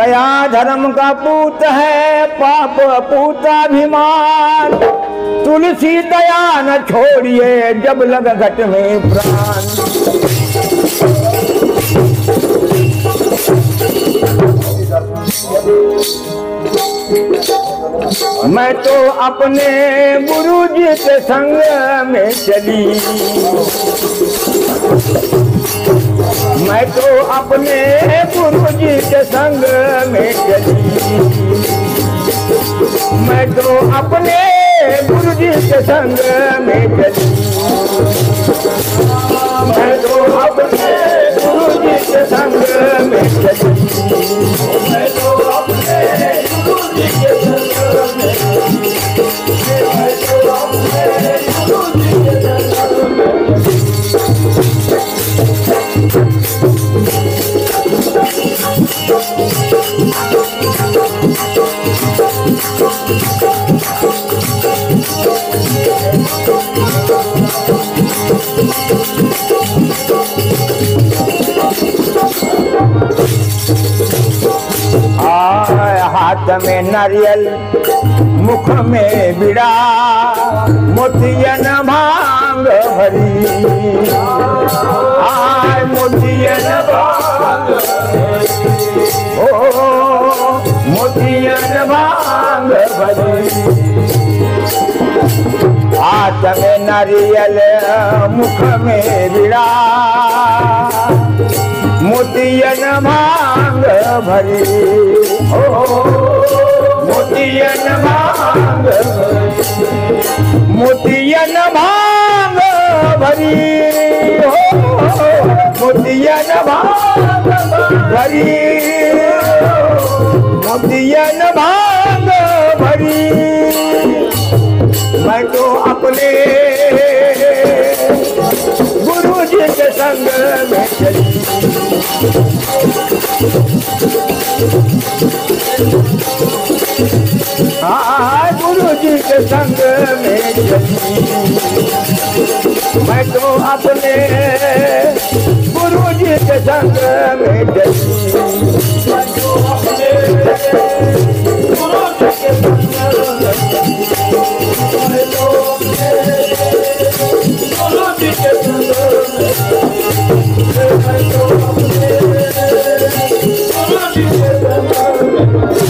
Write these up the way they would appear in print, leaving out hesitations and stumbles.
दया धर्म का पूत है, पाप पूताभिमान। तुलसी दया न छोड़िए, जब लग घट में प्राण। मैं तो अपने गुरुजी के संग में चली, मैं तो अपने गुरुजी के संग में चली, मैं तो अपने गुरुजी के संग में चली, मैं तो अपने गुरुजी के संग में चली, मैं तो अपने गुरुजी के संग में चली, मैं तो अपने गुरुजी के संग में चली। हाथ में नारियल, मुख में बिड़ा, मोतियन भांग भरी, आय मोतियन भांग, ओ मोतियन भांग भरी। हाथ में नारियल, मुख में बिड़ा, मोतियन भांग भरी, ओ मोतियन भांग, मोतियन भांग भरी, हो मोतियन भांग भरी, मोतियन भांग भरी। मैं तो अपने गुरुजी के संग में चली, हाँ गुरुजी के संग में चली, मैं तो अपने गुरुजी के संग में चली, मैं तो अपने गुरुजी के संग में चली, मैं तो अपने गुरुजी के संग में चली, मैं तो अपने गुरुजी के संग में चली।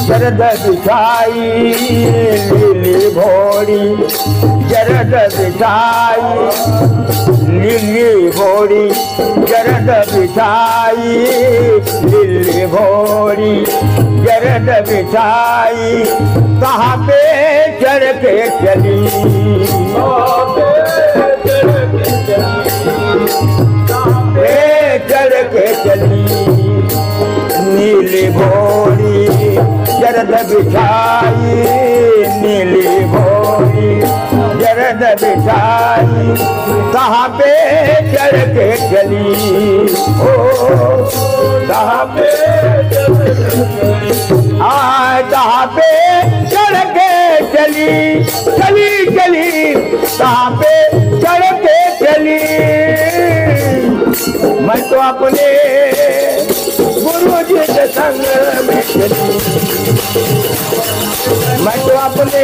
जरद बिछाई, लिली भोरी जरद बिछाई, लिली भोरी जरद बिछाई, लिली भोरी जरद बिछाई। कहाँ पे चढ़ के चली, कहाँ पे चढ़ के चली, नीली भोरी जरद बिछाई, नीली भोरी जरद बिछाई। कहाँ पे चढ़ के चली, ओ कहाँ पे आय, कहाँ पे चढ़ के चली, चली चली कहाँ पे चढ़ के चली। मैं तो अपने गुरुजी के संग में चली, मैं तो अपने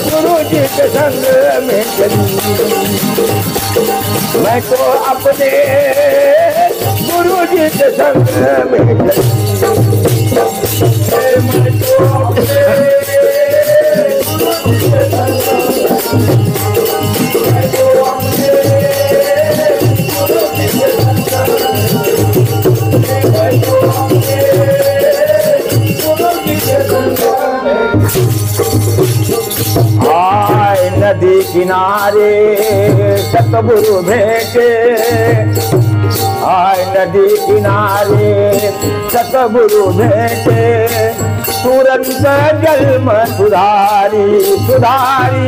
गुरुजी के संग में चली, मैं तो अपने गुरुजी के संग में चली, मैं तो अपने गुरुजी के संग में चली, मैं तो अपने गुरुजी के संग आय नदी किनारे सतगुरु भेटे, आए नदी किनारे सतगुरु भेटे तुरंत जन्म सुधारी सुधारी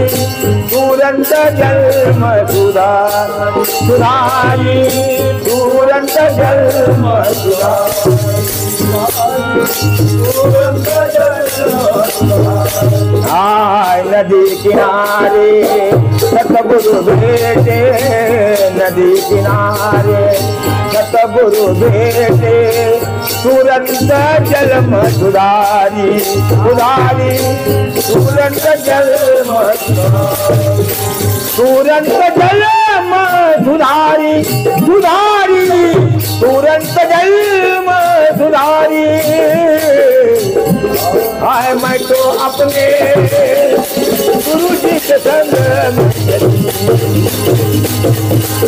तुरंत जन्म सुधारी तुरंत जन्म सुधारी आए नदी किनारे सतगुरु भेटे नदी किनारे सतगुरु भेटे तुरंत जन्म सुधारी सुधारी तुरंत जन्म तुरंत जन्म सुधारी सुधारी तुरंत जन्म सुधारी आए मैं तो अपने गुरु जी के संग में चली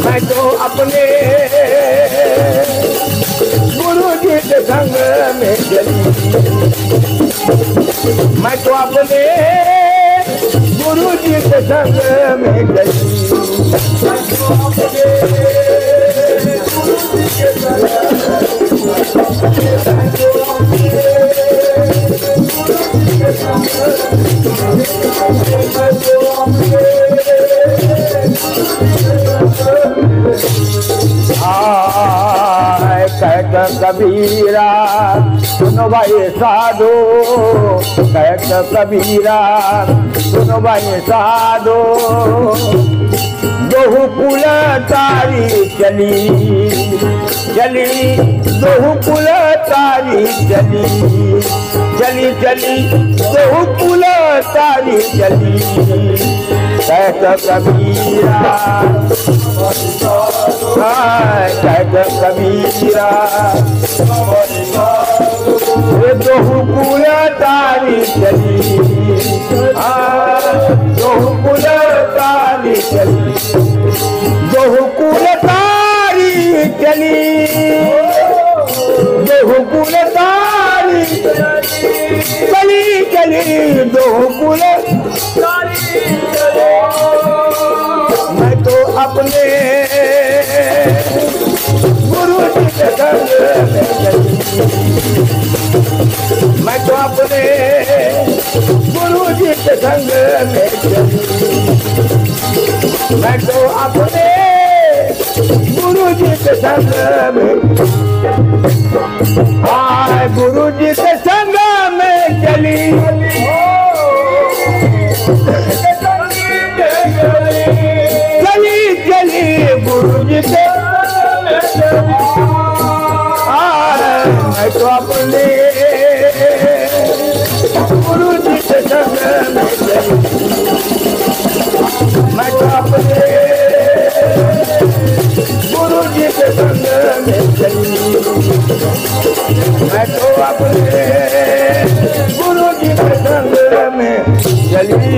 मैं तो अपने गुरु जी के संग में चली मैं तो अपने गुरु जी के संग में चली मैं तो अपने गुरु जी के संग कहत कबीरा सुनो भाई साधो कहत कबीरा सुनो भाई साधो दोहु कुल तारी चली चली दोहु कुल तारी चली चली चली दोहु कुल तारी चली कहत कबीरा कहत कबीरा दोहु कुल तारी चली दोहु कुल तारी चली दोहु कुल तारी चली दोहु कुल तारी चली चली दोहु कुल तारी मैं तो अपने गुरु जी के संग में चली मैं तो अपने गुरु जी के संग में चली मैं तो अपने गुरु जी के संग में आए गुरु जी के संग में चली चली चली गुरु जी के मैं तो अपने गुरु जी के संग में चली मैं तो अपने गुरु जी के संग में चली मैं तो अपने गुरु जी के संग में चली